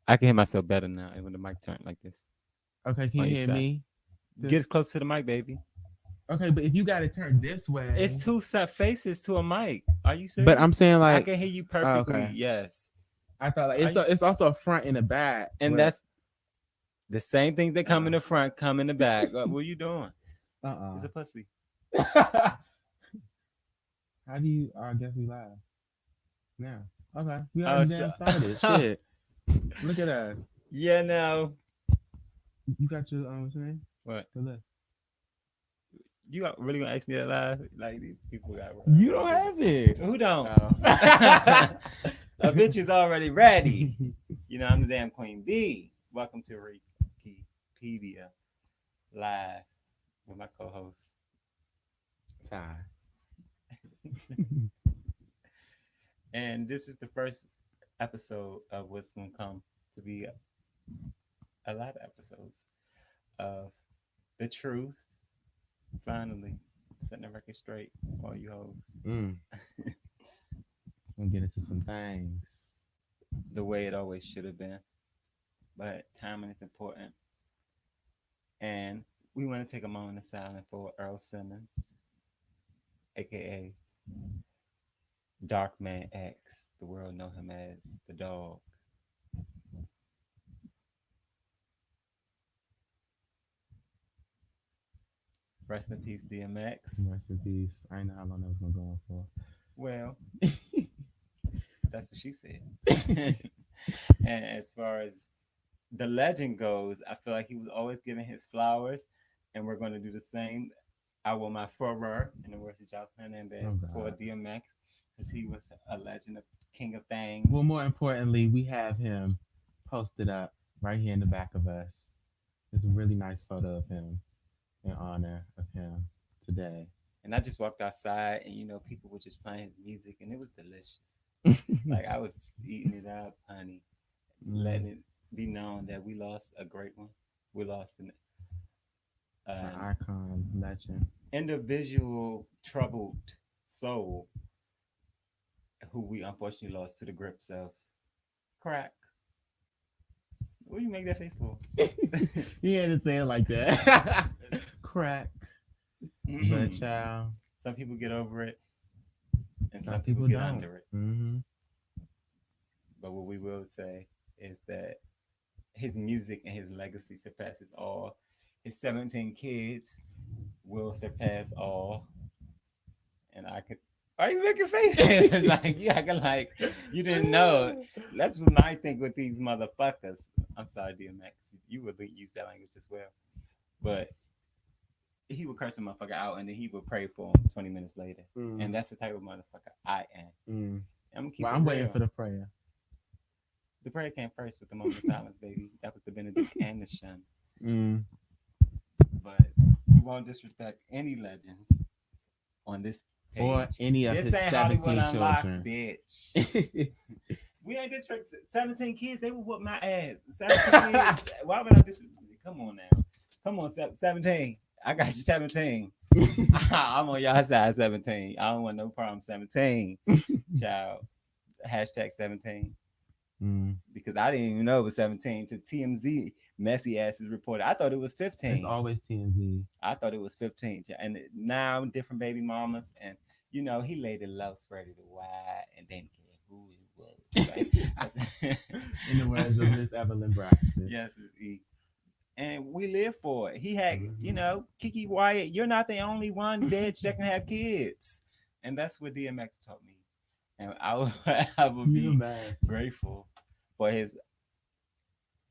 I can hear myself better now when the mic turned like this. Okay, can On you each hear side. me? Get close to the mic, baby. Okay, but if you got it turned this It's way. two faces to a mic. Are you serious? But I'm saying I like, can hear you oh, perfectly. okay. Yes. I thought like Are you, it's also a front and a back. and But that's the same things that come in the front, come in the back. What are you doing? It's a pussy. How do you? I guess we live now. Okay, we Oh, already damn started. Shit, look at us. Yeah, no. You got your thing? What? The list. You really gonna ask me that live? Like these people got. You don't have it. Who don't? Oh. A bitch is already ready. You know, I'm the damn Queen Bee. Welcome to ReikiPedia Live with my co-host Ty. And this is the first episode of what's gonna come to be a lot of episodes of the truth. Finally, setting the record straight, all you hoes. We'll get into some things. The way it always should have been, but timing is important. And we want to take a moment of silence for Earl Simmons, aka Dark Man X. The world know him as the Dog. Rest in peace, DMX. Rest in peace. I didn't know how long that was gonna go on for. Well, that's what she said. And as far as the legend goes, I feel like he was always giving his flowers, and we're going to do the same. I want my furor, in the words of Jocelyn Hernandez, for DMX, because he was a legend, of king of things. Well, more importantly, we have him posted up right here in the back of us. There's a really nice photo of him in honor of him today. And I just walked outside, and people were just playing his music, and it was delicious. Like I was just eating it up, honey, letting it be known that we lost a great one. We lost an icon, legend, individual, troubled soul, who we unfortunately lost to the grips of crack. What do you make that face for? You had to say it like that. Crack. But child, some people get over it, and some people get don't. under it. But what we will say is that his music and his legacy surpasses all. His 17 kids will surpass all. And I could. Why are you making faces? Like you acting like you didn't know. That's what I think with these motherfuckers. I'm sorry, DMX. You would use that language as well. But he would curse a motherfucker out, and then he would pray for him 20 minutes later. And that's the type of motherfucker I am. I'm waiting for the prayer. The prayer came first with the moment of silence, baby. That was the benediction. But we won't disrespect any legends on this page. Or any of his 17 children. Bitch. We ain't disrespect 17 kids. They would whoop my ass. 17 kids. Why would I disrespect? Come on now. Come on, 17. I got you 17. I'm on y'all side 17. I don't want no problem 17. Child. Hashtag 17. Because I didn't even know it was 17 to TMZ messy asses reported. I thought it was 15. It's always TMZ. I thought it was 15. And now different baby mamas, and he laid it low, spread it wide, and didn't care who it was. Right? In the words of Miss Evelyn Braxton. Yes, and we live for it. He had, Kiki Wyatt, you're not the only one dead that can have kids. And that's what DMX taught me. And I would be grateful for his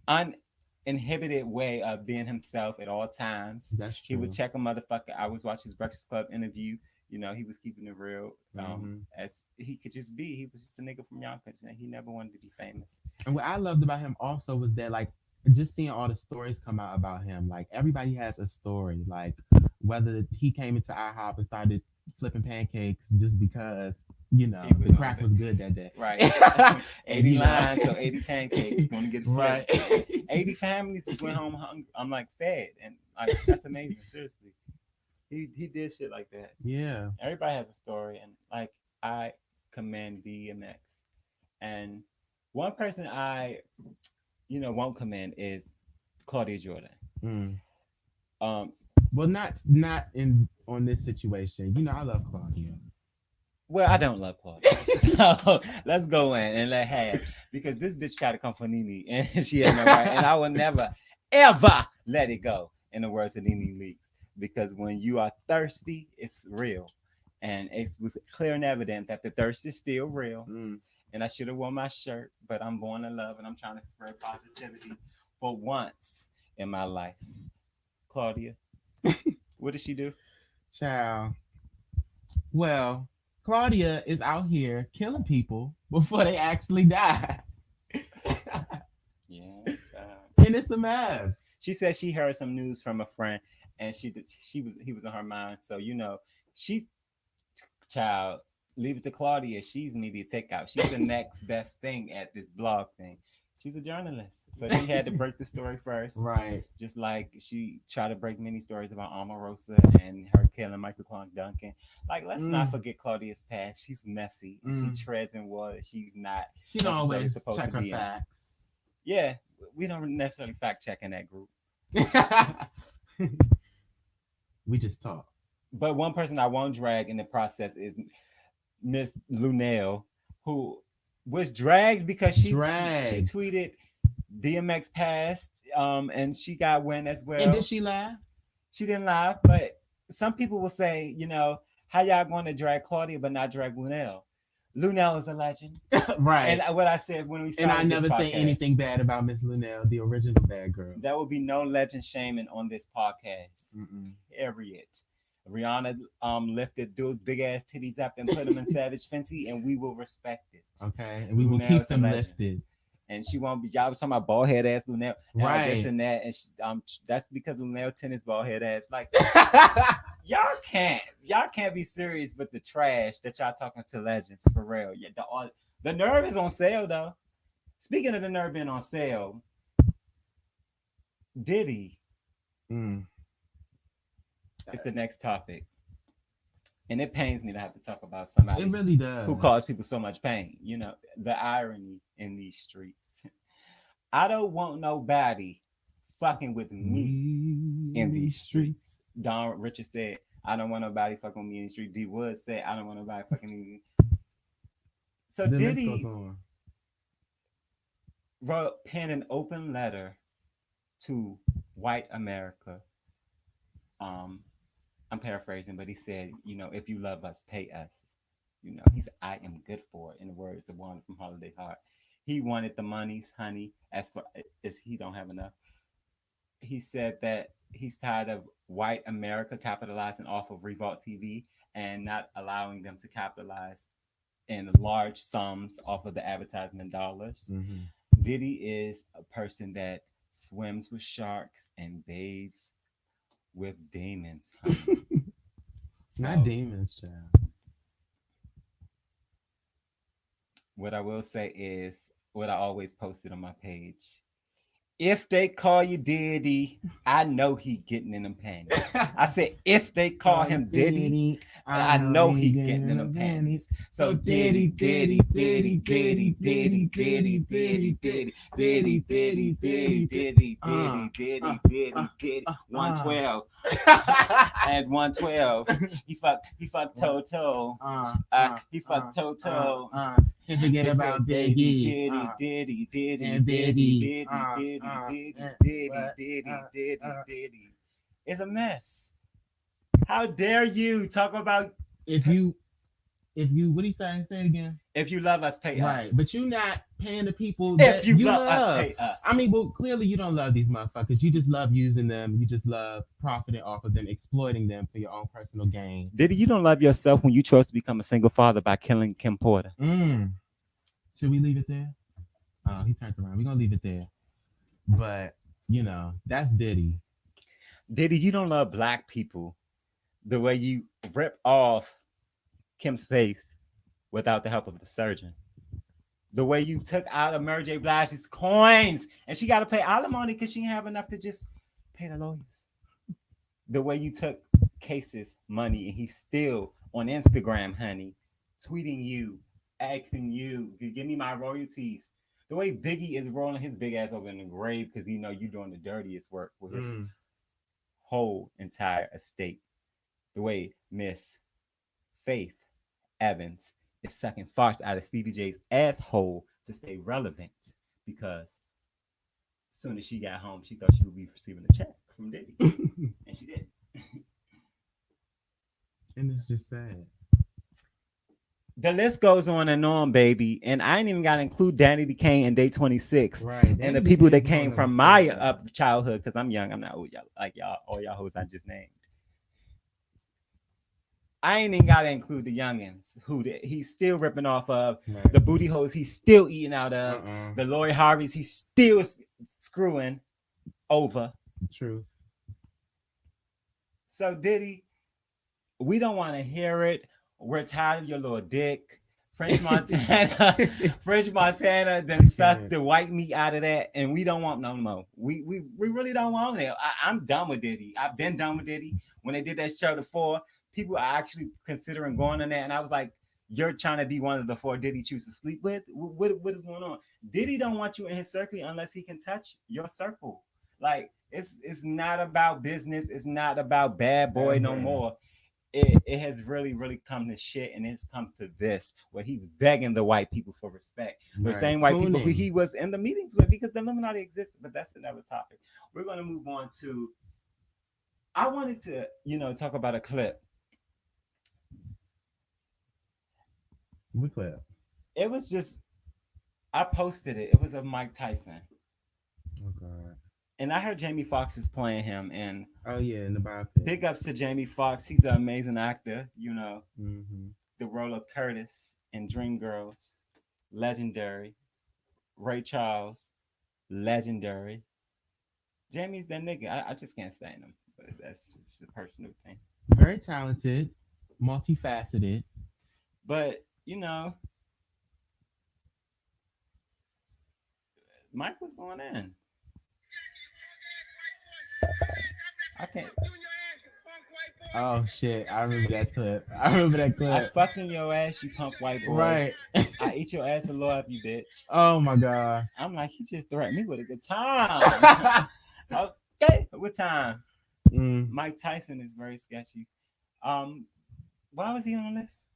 uninhibited way of being himself at all times. That's true. He would check a motherfucker. I was watching his Breakfast Club interview. He was keeping it real. As he could just be. He was just a nigga from Yonkers, and he never wanted to be famous. And what I loved about him also was that, like, just seeing all the stories come out about him. Like, everybody has a story. Like, whether he came into IHOP and started flipping pancakes just because the crack was good that day. Right. 80 lines, so 80 pancakes. Gonna get flipped. Right. 80 families went home hungry. I'm like fed. And like that's amazing. Seriously. He did shit like that. Yeah. Everybody has a story. And like I commend DMX. And one person I won't come in is Claudia Jordan. Mm. Um, Well, not in on this situation. I love Claudia. well, I don't love Claudia, so let's go in and let her because this bitch tried to come for Nene and she had no right, and I will never ever let it go. In the words of Nene Leaks, because when you are thirsty, it's real, and it was clear and evident that the thirst is still real. Mm. And I should have worn my shirt, but I'm born to love and I'm trying to spread positivity for once in my life. Claudia, what did she do? Child. Well, Claudia is out here killing people before they actually die. Yeah, And it's a mess. she said she heard some news from a friend, and he was on her mind. So she child leave it to Claudia. She's media takeout. She's the next best thing at this blog thing. She's a journalist, so she had to break the story first. Right. Just like she tried to break many stories about Omarosa and her killing Michael Clark Duncan. Like, let's not forget Claudia's past. She's messy. She treads in water. She's not She don't necessarily always supposed check to her be in. facts. Yeah, we don't necessarily fact check in that group. We just talk. But one person I won't drag in the process is Miss Lunell, who was dragged because she Dragged. tweeted DMX passed, and she got win as And well. did she laugh? She didn't laugh, but some people will say, how y'all going to drag Claudia but not drag Lunell? Lunell is a legend, Right. and what I said when we And I started this never say podcast, anything bad about Miss Lunell, the original bad girl. there will be no legend shaming on this podcast. Mm-mm. Period. Rihanna lifted those big ass titties up and put them in Savage Fenty, and we will respect it. Okay, and we will Lunell keep is a them legend. lifted. And she won't be. Y'all was talking about bald head ass Lunell, and Right. this and that, and that's because Lunell tennis bald head ass. Like, y'all can't be serious with the trash that y'all talking to legends for real. Yeah, the nerve is on sale though. Speaking of the nerve being on sale, Diddy Mm. is the next topic, and it pains me to have to talk about somebody It really does. who caused people so much pain. The irony in these streets. I don't want nobody fucking with me in these streets. Don Richard said, I don't want nobody fucking with me in the street. D Wood said, I don't want nobody fucking with me. So The list Diddy goes on. penned an open letter to white America. I'm paraphrasing, but he said, if you love us, pay us. He said, I am good for it, in the words of one from Holiday Heart. He wanted the monies, honey, as far as he don't have enough. He said that he's tired of white America capitalizing off of Revolt TV and not allowing them to capitalize in large sums off of the advertisement dollars. Mm-hmm. Diddy is a person that swims with sharks and bathes with demons, honey. Not demons, child. What I will say is what I always posted on my page. If they call you Diddy, I know he getting in them panties. I said, if they call him Diddy, I know he getting in them panties. So Diddy, Diddy, Diddy, Diddy, Diddy, Diddy, Diddy, Diddy, Diddy, Diddy, Diddy, Diddy, Diddy, Diddy, Diddy, Diddy, 112. At 112, he fucked Toto. He fucked Toto. Can't forget about Biggie. Diddy, and Diddy. Diddy. It's a mess. How dare you talk about if you what do you say? Say it again. If you love us, pay us. Right, but you're not paying the people if that you love us, pay us. I mean, well, clearly you don't love these motherfuckers. You just love using them. You just love profiting off of them, exploiting them for your own personal gain. Diddy, you don't love yourself when you chose to become a single father by killing Kim Porter. Should we leave it there? Oh, he turned around. We're gonna leave it there. But that's Diddy. Diddy, you don't love black people the way you rip off Kim's face without the help of the surgeon. The way you took out of Mary J. Blige's coins and she got to pay alimony because she didn't have enough to just pay the lawyers. The way you took Case's money and he's still on Instagram, honey, tweeting you, asking you, give me my royalties. The way Biggie is rolling his big ass over in the grave because he know you doing the dirtiest work with his whole entire estate. The way Miss Faith Evans is sucking farts out of Stevie J's asshole to stay relevant because as soon as she got home, she thought she would be receiving a check from Diddy, and she did. And it's just sad. The list goes on, baby. And I ain't even got to include Danny DeCane and Day 26. Right. And the people that came from my up childhood, because I'm young. I'm not old, y'all, like y'all, all y'all hoes I just named. I ain't even got to include the youngins who he's still ripping off of. Right. The booty hoes he's still eating out of. The Lori Harveys he's still screwing over. Truth. So, Diddy, we don't want to hear it. We're tired of your little dick. French Montana then sucked the white meat out of that, and we don't want no more. We really don't want it. I'm done with Diddy. I've been done with Diddy. When they did that show before, people are actually considering going on that, and I was like, you're trying to be one of the 4 Diddy choose to sleep with? What is going on? Diddy don't want you in his circle unless he can touch your circle. Like, it's not about business. It's not about bad boy no more. It has really, really come to shit, and it's come to this, where he's begging the white people for respect. The same white people who he was in the meetings with, because the Illuminati existed, but that's another topic. We're going to move on to, I wanted to, talk about a clip. What clip? It was just, I posted it. It was of Mike Tyson. Oh, God. And I heard Jamie Foxx is playing him, and in the biopic. Big ups to Jamie Foxx. He's an amazing actor. The role of Curtis in Dreamgirls, legendary. Ray Charles, legendary. Jamie's that nigga. I just can't stand him, but that's just a personal thing. Very talented, multifaceted, but Mike was going in. I can't. Oh shit! I remember that clip. I fucking your ass, you punk white boy. Right. I eat your ass and love you, bitch. Oh my gosh. I'm like, he just threatened me with a good time. Okay, what time? Mike Tyson is very sketchy. Why was he on the list?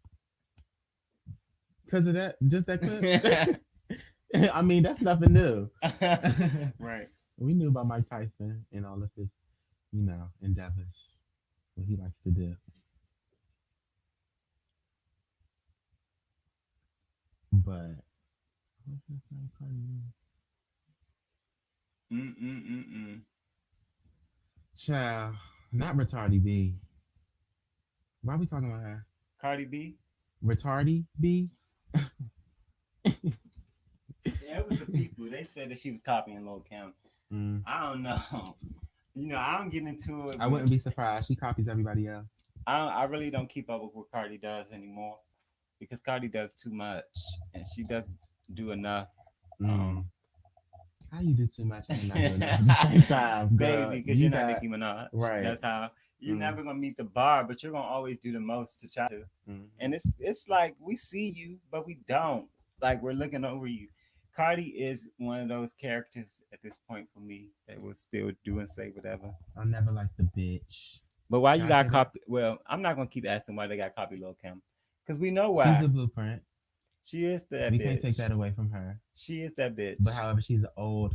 Because of that, just that clip. I mean, that's nothing new. Right. We knew about Mike Tyson and all of his, endeavors, what he likes to do. But what's this name? Cardi B. Child, not Retardy B. Why are we talking about her? Cardi B. Retardy B. Yeah, it was the people. They said that she was copying Lil' Kim. I don't know. I don't get into it. I wouldn't be surprised. She copies everybody else. I really don't keep up with what Cardi does anymore, because Cardi does too much, and she doesn't do enough. How you do too much and not do enough at the same time, baby? Because you're not Nicki Minaj. Right. That's how. You're never gonna meet the bar, but you're gonna always do the most to try to. And it's like we see you, but we don't. Like, we're looking over you. Cardi is one of those characters at this point for me that will still do and say whatever. I'll never like the bitch. But why you got copy? Well, I'm not gonna keep asking why they got copy Lil' Kim, because we know why. She's the blueprint. She is that. We bitch. Can't take that away from her. She is that bitch. But however, she's an old,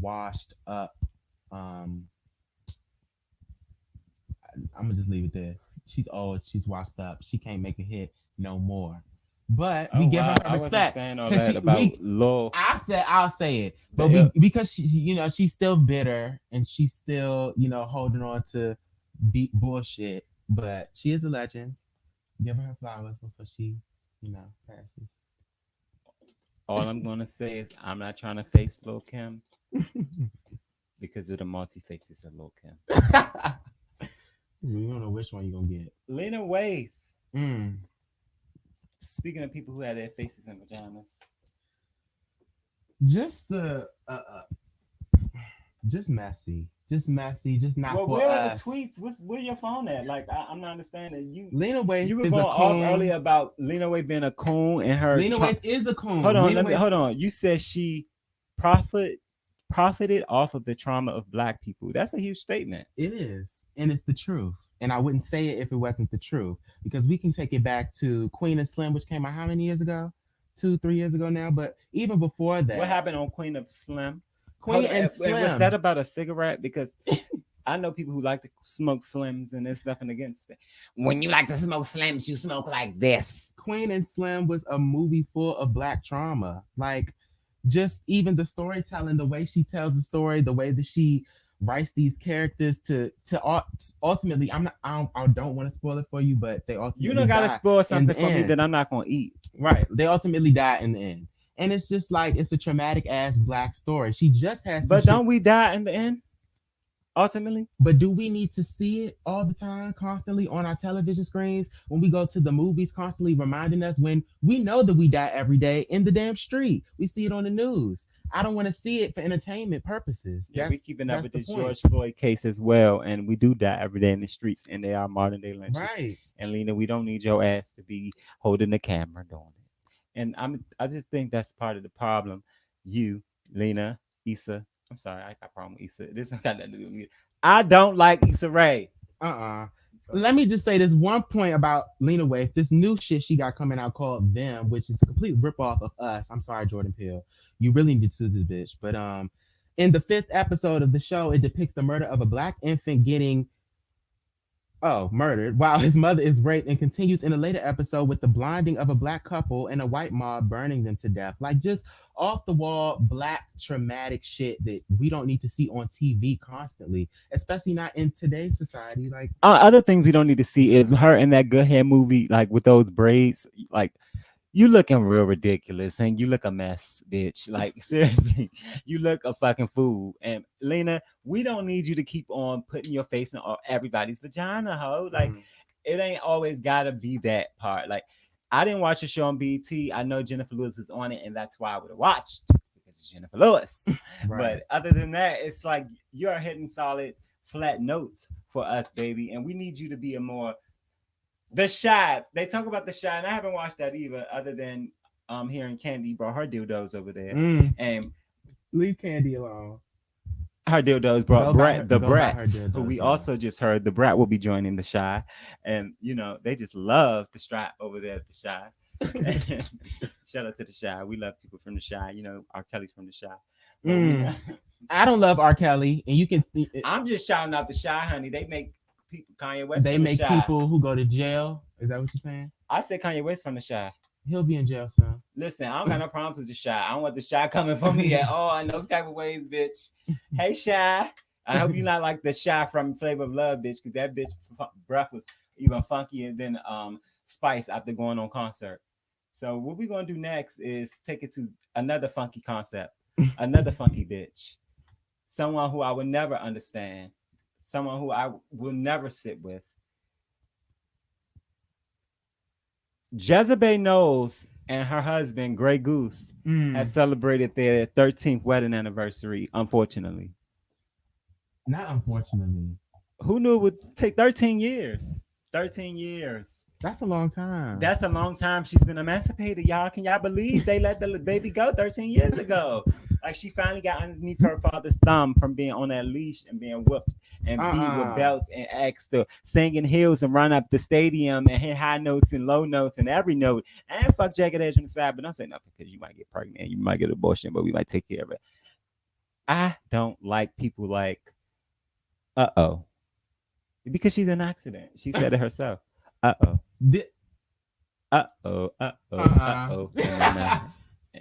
washed up. I'm gonna just leave it there. She's old. She's washed up. She can't make a hit no more. But we give her respect. I wasn't saying all that about Lil. I'll say it. But because she's still bitter and she's still, holding on to beat bullshit. But she is a legend. Give her flowers before she, passes. All I'm gonna say is I'm not trying to face Lil' Kim because of the multi faces of Lil' Kim. We don't know which one you're gonna get. Lena Waithe. Speaking of people who had their faces in vaginas, just messy, just not for where us. Where are the tweets? Where your phone at? Like, I'm not understanding you. Lena Waithe. You were going off earlier about Lena Waithe being a coon and her. Lena Waithe is a coon. Hold on, hold on. You said she profit profited off of the trauma of black people. That's a huge statement. It is, and it's the truth. And I wouldn't say it if it wasn't the truth, because we can take it back to Queen and Slim, which came out how many years ago? 2, 3 years ago now. But even before What that, happened on Queen of Slim? Queen and Was that Slim. about a cigarette? Because I know people who like to smoke Slims, and there's nothing against it. When you like to smoke Slims, you smoke like this. Queen and Slim was a movie full of black trauma. Like, just even the storytelling, the way she tells the story, the way that she writes these characters to ultimately, I don't want to spoil it for you, but they You ultimately don't gotta die spoil in something the for me end. that I'm not gonna eat. Right. They ultimately die in the end. And it's just like it's a traumatic ass black story. She just has some But shit. don't we die in the end? Ultimately, But do we need to see it all the time, constantly on our television screens? When we go to the movies, constantly reminding us when we know that we die every day in the damn street. We see it on the news. I don't want to see it for entertainment purposes. yeah, we keeping up with the this point. George Floyd case as well, and we do die every day in the streets, and they are modern day lynches. Right. And Lena, we don't need your ass to be holding the camera doing it. And I just think that's part of the problem. You, Lena, Issa. I'm sorry, I got a problem with Issa. This got nothing to do with me. I don't like Issa Rae. Let me just say this one point about Lena Waithe. This new shit she got coming out called Them, which is a complete ripoff of Us. I'm sorry, Jordan Peele. You really need to do this bitch. But in the 5th episode of the show, it depicts the murder of a black infant getting murdered while his mother is raped, and continues in a later episode with the blinding of a black couple and a white mob burning them to death. Like, just off the wall black traumatic shit that we don't need to see on TV constantly, especially not in today's society. Like, Other things we don't need to see is her in that Good Hair movie, like with those braids. Like, you looking real ridiculous, and you look a mess, bitch. Like, seriously, you look a fucking fool. And Lena, we don't need you to keep on putting your face in everybody's vagina, ho. Like, it ain't always gotta be that part. Like, I didn't watch the show on BET. I know Jennifer Lewis is on it, and that's why I would have watched, because it's Jennifer Lewis. right. But other than that, it's like you're hitting solid flat notes for us, baby, and we need you to be a more The Shy. They talk about The Shy, and I haven't watched that either, other than hearing Candy brought her dildos over there, and leave Candy alone. her dildos brought the Brat, dildos, who we yeah. also just heard. The Brat will be joining The Shy, and they just love the strap over there at The Shy. Shout out to The Shy. We love people from The Shy. R. Kelly's from The Shy. I don't love R. Kelly, and you can. I'm just shouting out The Shy, honey. They make people Kanye West. They from make The Shy. people who go to jail. Is that what you're saying? I said Kanye West from The Shy. He'll be in jail soon. Listen, I don't got no problems with The Shy. I don't want The Shy coming for me at all. No type of ways, bitch. Hey, Shy. I hope you not like The Shy from Flavor of Love, bitch, because that bitch breath was even funkier than Spice after going on concert. So what we're gonna do next is take it to another funky concept, another funky bitch, someone who I would never understand, someone who I will never sit with. Jezebel Knowles and her husband Grey Goose has celebrated their 13th wedding anniversary. Unfortunately, not unfortunately. Who knew it would take 13 years? 13 years. That's a long time. That's a long time she's been emancipated, y'all. Can y'all believe they let the baby go 13 years ago? Like, she finally got underneath her father's thumb from being on that leash and being whooped and beat with belts and asked to sing in heels and run up the stadium and hit high notes and low notes and every note and fuck jagged edge on the side. But don't say nothing because you might get pregnant, you might get abortion, but we might take care of it. I don't like people like, because she's an accident. She said it herself. And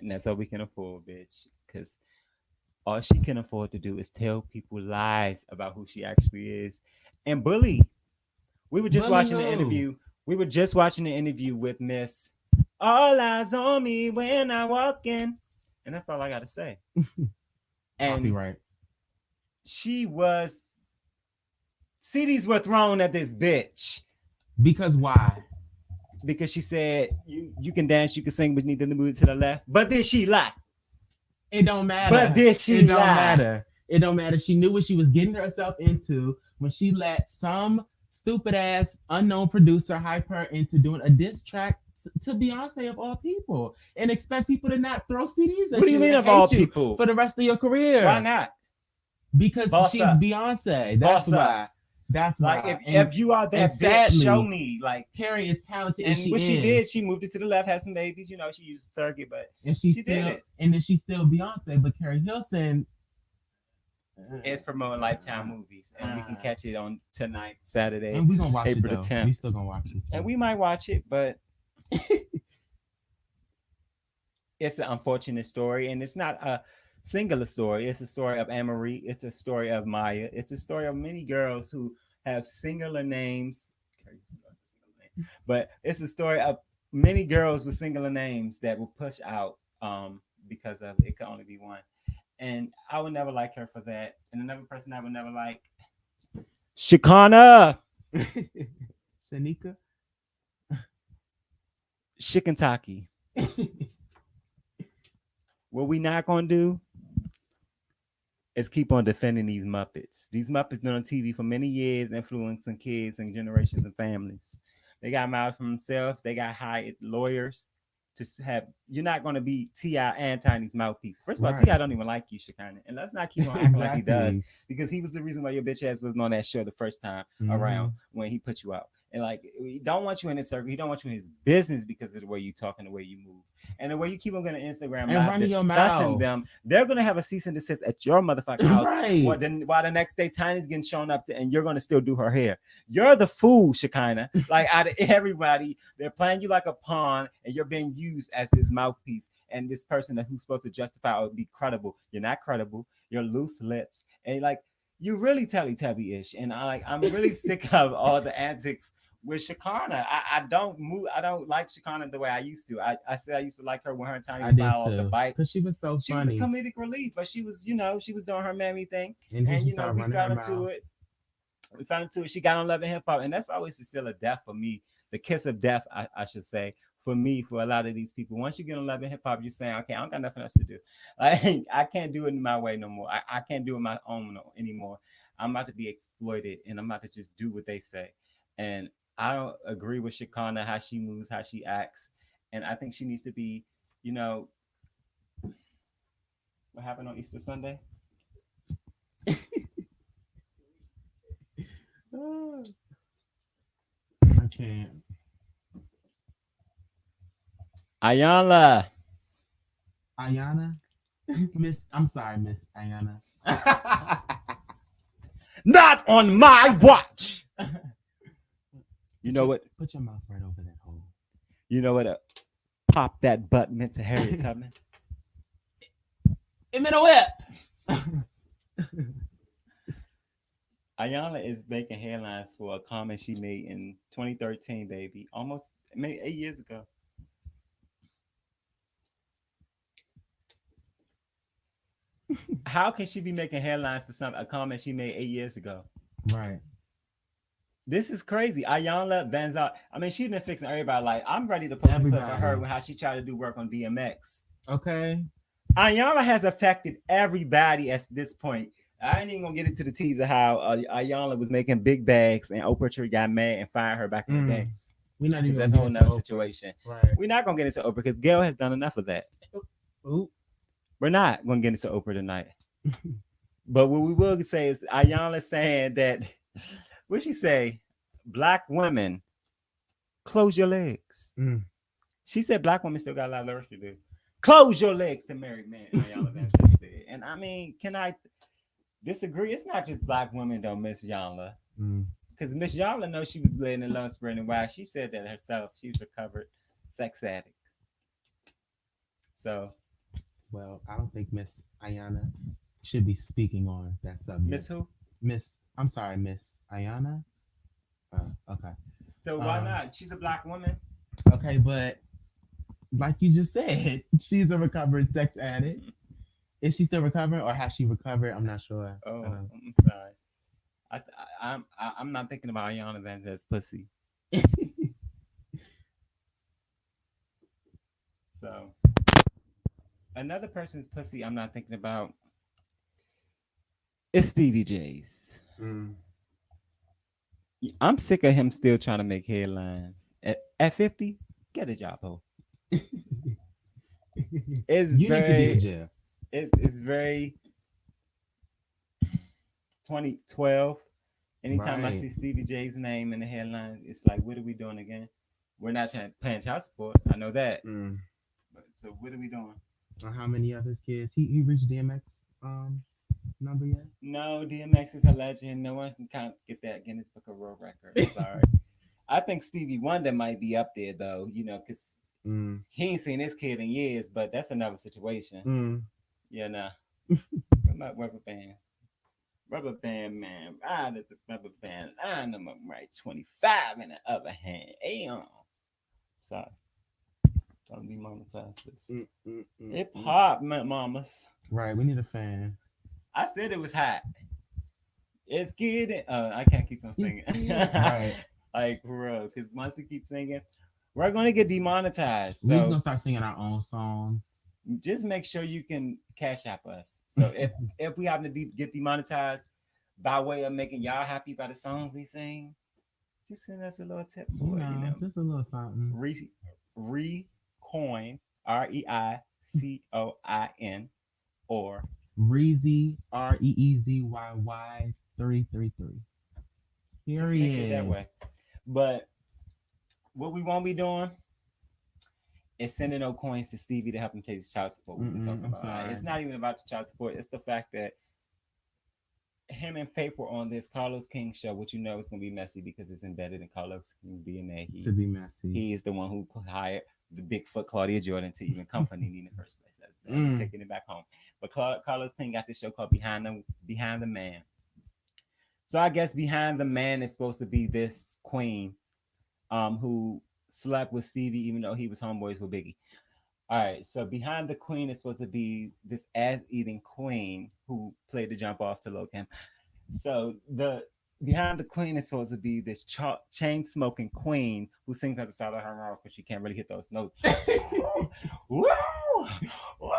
that's all we can afford, bitch. Because all she can afford to do is tell people lies about who she actually is and bully. We were just watching the interview. We were just watching the interview with Miss All Eyes on Me When I Walk In. And that's all I got to say. And right. CDs were thrown at this bitch. Because why? Because she said you can dance, you can sing, but you need to move to the left. But did she lie? It don't matter. But did she It lie? don't matter. It don't matter. She knew what she was getting herself into when she let some stupid ass unknown producer hype her into doing a diss track to Beyonce of all people and expect people to not throw CDs at What do you mean and of all hate you people? for the rest of your career? Why not? Because Boss she's up. Beyonce. That's Boss up. why. That's Like why. if you are that bitch, sadly, show me. Like Carey is talented, and she what is. she did, she moved it to the left, had some babies. You know, she used surrogate, but and she still did it. And then she's still Beyonce. But Carey Hilson is promoting Lifetime movies, and we can catch it on tonight, Saturday, and we gonna watch April it the though. 10th. We still gonna watch it, too. And we might watch it, but it's an unfortunate story, and it's not a singular story. It's a story of Anne-Marie. It's a story of Maya. It's a story of many girls who have singular names. But it's a story of many girls with singular names that will push out because of it can only be one. And I would never like her for that. And another person I would never like, Shekinah. Shanika. Shikentaki. What we not gonna do is keep on defending these Muppets. These Muppets been on TV for many years, influencing kids and generations and families. They got mouths for themselves. They got hired lawyers to have. You're not gonna be T.I. and Tiny's mouthpiece. First of all, T.I. don't even like you, Shekinah, and let's not keep on acting like he does, because he was the reason why your bitch ass wasn't on that show the first time around when he put you out. And like, he don't want you in his circle. He don't want you in his business because of the way you talk and the way you move. And the way you keep on going to Instagram live discussing them, they're going to have a cease and desist at your motherfucking house. Right. While the next day Tiny's getting shown up to, and you're going to still do her hair. You're the fool, Shekinah. Like, out of everybody, they're playing you like a pawn, and you're being used as this mouthpiece. And this person who's supposed to justify or be credible. You're not credible. You're loose lips. And like, you really Teletubby-ish. And I'm really sick of all the antics with Shekinah. I don't like Shekinah the way I used to. I said I used to like her when her and Tiny fell off the bike, because she was so funny. She was a comedic relief, but she was doing her mammy thing, and we found into it. We found into it. She got on Love and Hip Hop, and that's always the seal of death for me. The kiss of death, I should say, for me, for a lot of these people. Once you get on Love and Hip Hop, you're saying, okay, I don't got nothing else to do. I can't do it in my way no more. I can't do it my own anymore. I'm about to be exploited, and I'm about to just do what they say. And I don't agree with Shekinah, how she moves, how she acts. And I think she needs to be, what happened on Easter Sunday? I can't. Ayana. Miss Ayana. Not on my watch. You know what? Put your mouth right over that hole. You know what? Pop that butt meant to Harriet Tubman. It meant a whip. Ayana is making headlines for a comment she made in 2013, baby. Almost maybe 8 years ago. How can she be making headlines for a comment she made 8 years ago? Right. This is crazy. Ayana Van Zalt. I mean, she's been fixing everybody. Like, I'm ready to post a clip of her with how she tried to do work on DMX. Okay. Ayana has affected everybody at this point. I ain't even gonna get into the teaser how Ayana was making big bags and Oprah got mad and fired her back in the day. We're not even. That's a whole nother situation. Right. We're not gonna get into Oprah because Gail has done enough of that. Ooh. We're not gonna get into Oprah tonight. But what we will say is Ayana saying that. What she say? Black women, close your legs. She said black women still got a lot of work to do. Close your legs to married men. And I mean, can I disagree? It's not just black women don't miss Yana. Because Miss Yana knows she was laying in love, spreading why she said that herself. She's recovered sex addict. So, well, I don't think Miss Ayana should be speaking on that subject. Miss who? Miss Ayana. Okay. So why not? She's a black woman. Okay, but like you just said, she's a recovered sex addict. Is she still recovering, or has she recovered? I'm not sure. Oh, I'm sorry. I'm not thinking about Ayana Van Zalt's pussy. So another person's pussy I'm not thinking about is Stevie J's. I'm sick of him still trying to make headlines. At 50, Get a job, ho. You It's need to be in very, jail. it's very 2012. Anytime I Right. see Stevie J's name in the headline, it's like, what are we doing again? We're not paying child support. I know that. Mm. But so what are we doing? How many of his kids? He reached DMX number yet? No, DMX is a legend. No one can get that Guinness Book of World Record. I'm sorry. I think Stevie Wonder might be up there though, because Mm. he ain't seen his kid in years, but that's another situation. Mm. Yeah, nah. What about rubber band? Rubber band man, ride at the rubber band line. I'm right 25 in the other hand. Ayon. Sorry, don't demonetize this. Mm, mm, mm, Hip mm. hop, mamas. Right. We need a fan. I said it was hot. It's good. I can't keep on singing. Right. Like for real, because once we keep singing, we're gonna get demonetized. We just So gonna start singing our own songs. just make sure you can cash app us. So if we happen to get demonetized by way of making y'all happy by the songs we sing, just send us a little tip for it. Just a little something. Recoin, REICOIN, or Reezy REEZYY 333. just make it that Period. way. But what we won't be doing is sending no coins to Stevie to help him pay his child support. We've been talking I'm about. sorry. It's not even about the child support. It's the fact that him and Faith were on this Carlos King show, which you know is going to be messy because it's embedded in Carlos King's DNA. To be messy. He is the one who hired the Bigfoot Claudia Jordan to even come for Nene in the first place. That's taking it back home. But Carlos King got this show called Behind the Man. So I guess Behind the Man is supposed to be this queen, who slept with Stevie even though he was homeboys with Biggie. All right, so Behind the Queen is supposed to be this ass-eating queen who played the jump off to Lil Kim. So the Behind the Queen is supposed to be this chain-smoking queen who sings at the side of her mouth because she can't really hit those notes. Woo! Woo!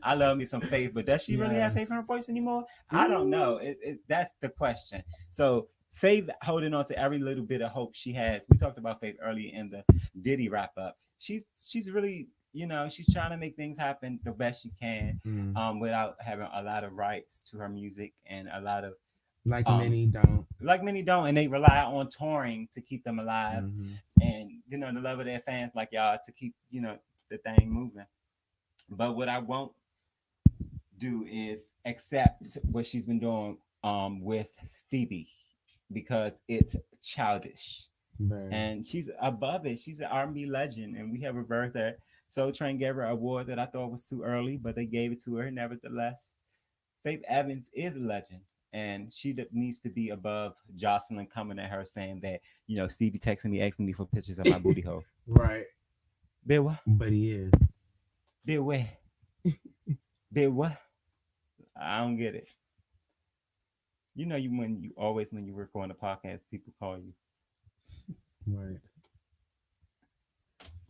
I love me some Faith, but does she really have faith in her voice anymore? I don't know. That's the question. So Faith holding on to every little bit of hope she has. We talked about Faith earlier in the Diddy wrap-up. She's really, she's trying to make things happen the best she can, without having a lot of rights to her music and a lot of many don't. Like many don't, and they rely on touring to keep them alive, and the love of their fans like y'all to keep the thing moving. But what I won't do is accept what she's been doing with Stevie because it's childish. Right. And she's above it. She's an R&B legend, and we have a birthday. Soul Train gave her an award that I thought was too early, but they gave it to her nevertheless. Faith Evans is a legend, and she needs to be above Jocelyn coming at her saying that Stevie texting me asking me for pictures of my booty hole. Right. Bit what? But he is. Bit what? Bit what? I don't get it. When you record a podcast, people call you. Right.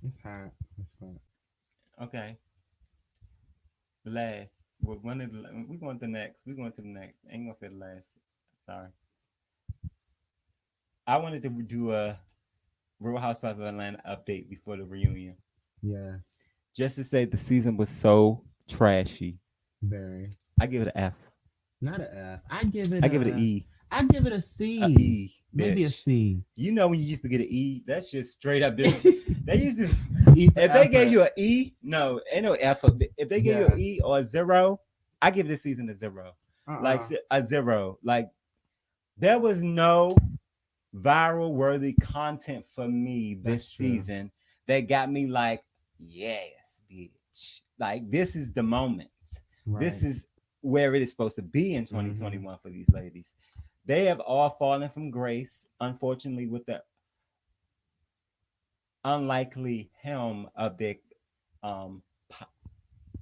It's hot. It's fun. Okay. The last. We're going to the next. We're going to the next. I ain't gonna say the last. Sorry. I wanted to do a Real Housewives of Atlanta update before the reunion. Yes. Just to say the season was so trashy. Very. I give it an F. Not an F. I give it an E. I give it a C. A E. Maybe a C. When you used to get an E, that's just straight up. They used to. If they gave you an E, no, ain't no F. If they gave you an E or a 0, I give this season a 0. Like a 0. Like there was no viral worthy content for me this season that got me like, yes, bitch. Like this is the moment. Right. This is where it is supposed to be in 2021 for these ladies. They have all fallen from grace, unfortunately, with the unlikely helm of their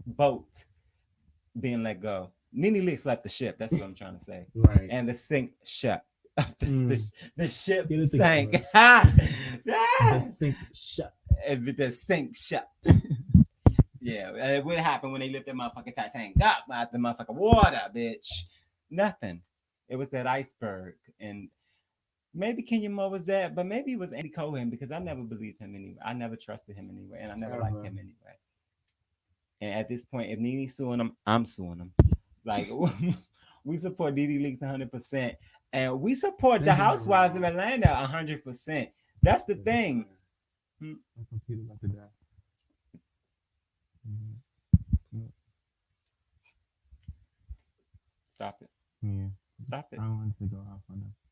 boat being let go. Nene Leakes left the ship. That's what I'm trying to say. Right. And the sink ship. The ship sank. The sink ship. The sink ship. Yeah. And what happened when they lifted motherfucking Titanic up out the motherfucking water, bitch? Nothing. It was that iceberg. And maybe Kenya Moore was that, but maybe it was Andy Cohen because I never believed him anyway. I never trusted him anyway, and I never liked Ever. him anyway. And at this point, if Nene's suing him, I'm suing him. Like we support Diddy Leaks 100%, and we support the They did it Housewives of wrong. Atlanta 100%. That's the They did thing. fine. Hmm, My computer about to die. Mhm. Stop it. Yeah. Stop I it. don't want it to go off on us.